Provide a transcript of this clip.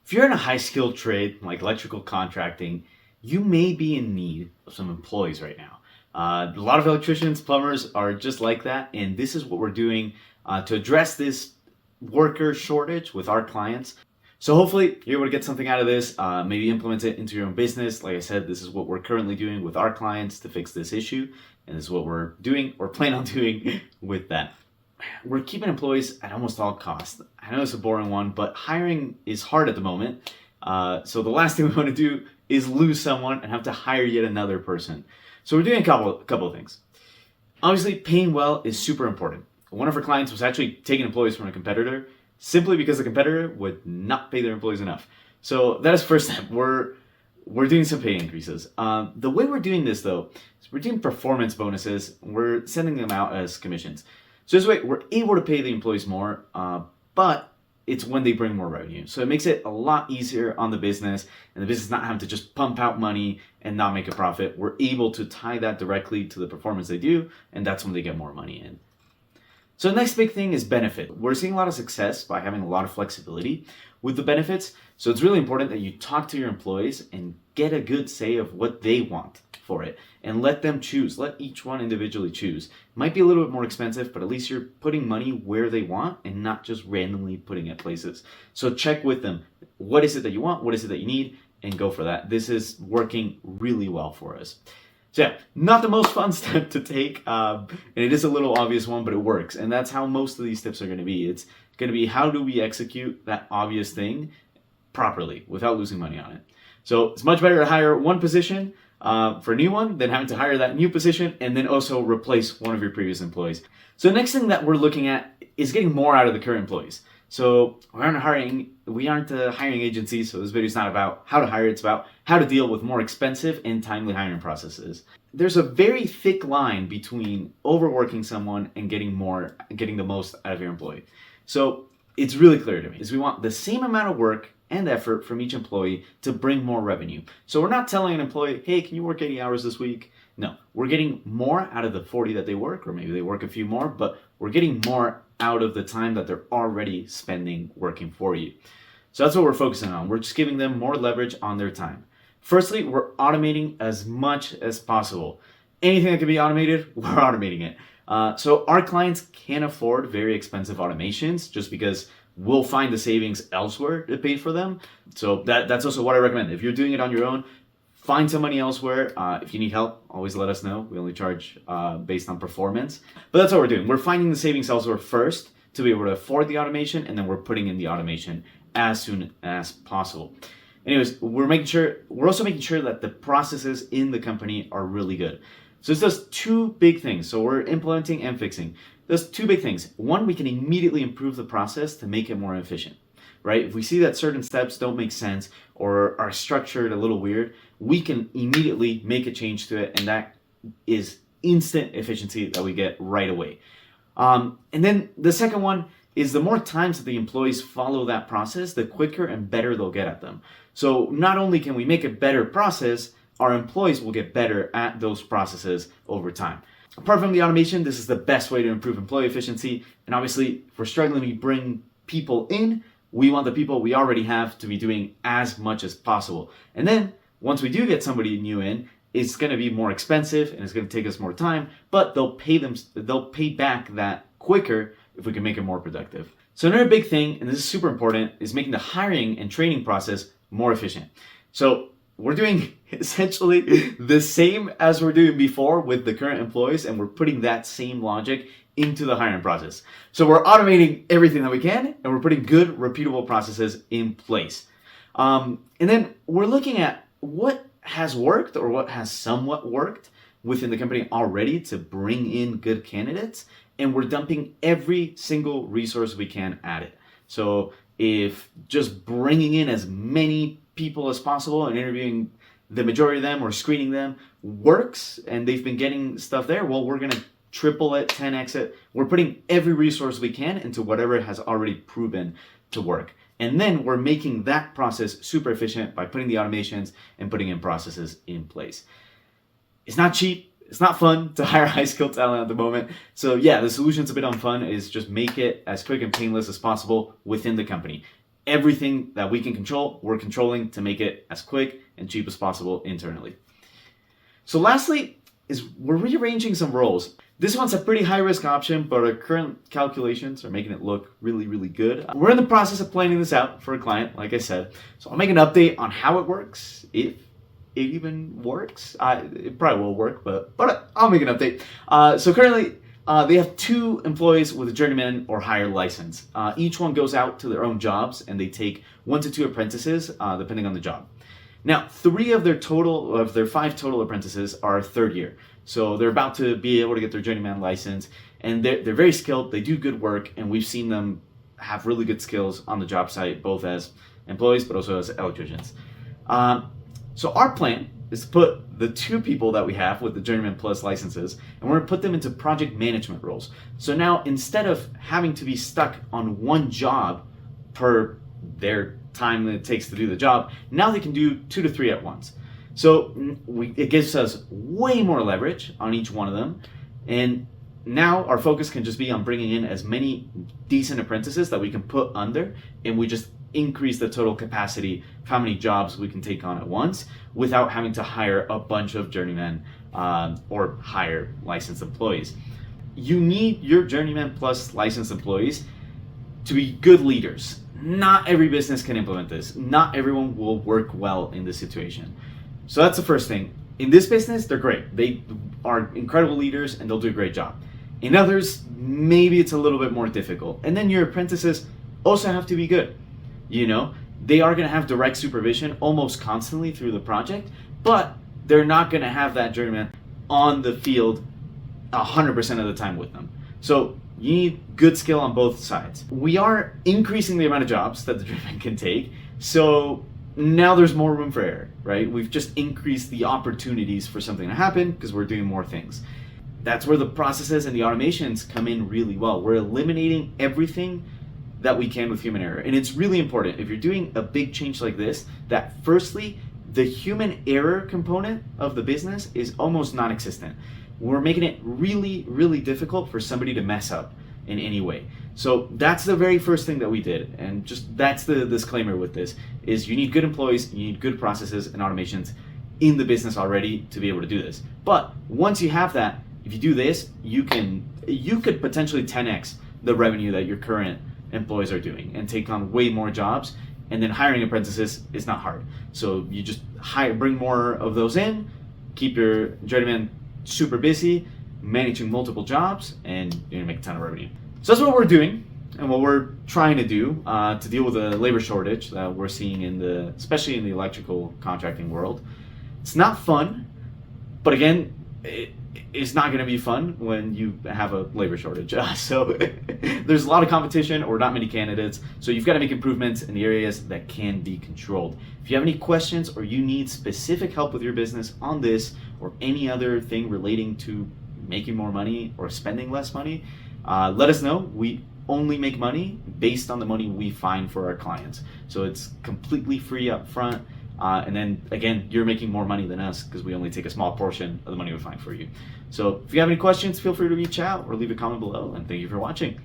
If you're in a high-skilled trade like electrical contracting, you may be in need of some employees right now. A lot of electricians, plumbers are just like that, and this is what we're doing to address this worker shortage with our clients. So hopefully you're able to get something out of this, maybe implement it into your own business. Like I said, this is what we're currently doing with our clients to fix this issue, and this is what we're doing or plan on doing with that. We're keeping employees at almost all costs. I know it's a boring one, but hiring is hard at the moment. So the last thing we want to do is lose someone and have to hire yet another person. So we're doing a couple of things. Obviously, paying well is super important. One of our clients was actually taking employees from a competitor simply because the competitor would not pay their employees enough. So that is first step. We're doing some pay increases. The way we're doing this though is we're doing performance bonuses. We're sending them out as commissions. So this way, we're able to pay the employees more, but it's when they bring more revenue. So it makes it a lot easier on the business, and the business not having to just pump out money and not make a profit. We're able to tie that directly to the performance they do, and that's when they get more money in. So the next big thing is benefit. We're seeing a lot of success by having a lot of flexibility with the benefits. So it's really important that you talk to your employees and get a good say of what they want for it and let them choose. Let each one individually choose. It might be a little bit more expensive, but at least you're putting money where they want and not just randomly putting it places. So check with them. What is it that you want? What is it that you need? And go for that. This is working really well for us. So yeah, not the most fun step to take, and it is a little obvious one, but it works. And that's how most of these tips are going to be. It's going to be how do we execute that obvious thing properly without losing money on it. So it's much better to hire one position for a new one than having to hire that new position and then also replace one of your previous employees. So the next thing that we're looking at is getting more out of the current employees. So we aren't a hiring agency, so this video is not about how to hire, it's about how to deal with more expensive and timely hiring processes. There's a very thick line between overworking someone and getting the most out of your employee. So it's really clear to me is we want the same amount of work and effort from each employee to bring more revenue. So we're not telling an employee, hey, can you work 80 hours this week? No, we're getting more out of the 40 that they work, or maybe they work a few more, but we're getting more out of the time that they're already spending working for you. So that's what we're focusing on. We're just giving them more leverage on their time. Firstly, we're automating as much as possible. Anything that can be automated, we're automating it. So our clients can't afford very expensive automations just because we'll find the savings elsewhere to pay for them. So that's also what I recommend. If you're doing it on your own, find some money elsewhere. If you need help, always let us know. We only charge based on performance. But that's what we're doing. We're finding the savings elsewhere first to be able to afford the automation, and then we're putting in the automation as soon as possible. Anyways, we're also making sure that the processes in the company are really good. So this does two big things. So we're implementing and fixing. There's two big things. One, we can immediately improve the process to make it more efficient, right? If we see that certain steps don't make sense or are structured a little weird, we can immediately make a change to it, and that is instant efficiency that we get right away. And then the second one is the more times that the employees follow that process, the quicker and better they'll get at them. So not only can we make a better process, our employees will get better at those processes over time. Apart from the automation, this is the best way to improve employee efficiency. And obviously, if we're struggling to bring people in, we want the people we already have to be doing as much as possible. And then once we do get somebody new in, it's going to be more expensive and it's going to take us more time, but they'll pay back that quicker if we can make it more productive. So another big thing, and this is super important, is making the hiring and training process more efficient. So we're doing essentially the same as we're doing before with the current employees, and we're putting that same logic into the hiring process. So we're automating everything that we can, and we're putting good, repeatable processes in place. And then we're looking at what has worked or what has somewhat worked within the company already to bring in good candidates, and we're dumping every single resource we can at it. So if just bringing in as many people as possible and interviewing the majority of them or screening them works and they've been getting stuff there, well, we're going to triple it, 10x it. We're putting every resource we can into whatever has already proven to work. And then we're making that process super efficient by putting the automations and putting in processes in place. It's not cheap. It's not fun to hire high-skilled talent at the moment. So yeah, the solution's a bit unfun is just make it as quick and painless as possible within the company. everything that we can control, we're controlling to make it as quick and cheap as possible internally. So lastly is we're rearranging some roles. This one's a pretty high risk option, but our current calculations are making it look really, really good. We're in the process of planning this out for a client, like I said. So I'll make an update on how it works, if it even works. It probably will work, but I'll make an update. So currently, they have 2 employees with a journeyman or higher license. Each one goes out to their own jobs, and they take 1 to 2 apprentices, depending on the job. Now, 3 of their 5 total apprentices are 3rd year. So they're about to be able to get their journeyman license, and they're very skilled, they do good work, and we've seen them have really good skills on the job site, both as employees, but also as electricians. So our plan is to put the 2 people that we have with the journeyman plus licenses, and we're gonna put them into project management roles. So now, instead of having to be stuck on one job per their time that it takes to do the job, now they can do 2 to 3 at once. So it gives us way more leverage on each one of them, and now our focus can just be on bringing in as many decent apprentices that we can put under, and we just increase the total capacity of how many jobs we can take on at once without having to hire a bunch of journeymen or hire licensed employees. You need your journeyman plus licensed employees to be good leaders. Not every business can implement this. Not everyone will work well in this situation. So that's the first thing. In this business, they're great. They are incredible leaders and they'll do a great job. In others, maybe it's a little bit more difficult. And then your apprentices also have to be good. You know, they are going to have direct supervision almost constantly through the project, but they're not going to have that journeyman on the field 100% of the time with them. So you need good skill on both sides. We are increasing the amount of jobs that the journeyman can take. So now there's more room for error, right? We've just increased the opportunities for something to happen because we're doing more things. That's where the processes and the automations come in really well. We're eliminating everything that we can with human error. And it's really important if you're doing a big change like this, that firstly, the human error component of the business is almost non-existent. We're making it really, really difficult for somebody to mess up in any way. So that's the very first thing that we did. And just that's the disclaimer with this, is you need good employees, you need good processes and automations in the business already to be able to do this. But once you have that, if you do this, you could potentially 10x the revenue that your current employees are doing and take on way more jobs. And then hiring apprentices is not hard. So you just bring more of those in, keep your journeyman super busy, managing multiple jobs, and you're gonna make a ton of revenue. So that's what we're doing and what we're trying to do to deal with the labor shortage that we're seeing especially in the electrical contracting world. It's not fun, but again, it's not going to be fun when you have a labor shortage. So there's a lot of competition or not many candidates. So you've got to make improvements in the areas that can be controlled. If you have any questions or you need specific help with your business on this or any other thing relating to making more money or spending less money, let us know. We only make money based on the money we find for our clients. So it's completely free up front. And then again, you're making more money than us because we only take a small portion of the money we find for you. So if you have any questions, feel free to reach out or leave a comment below, and thank you for watching.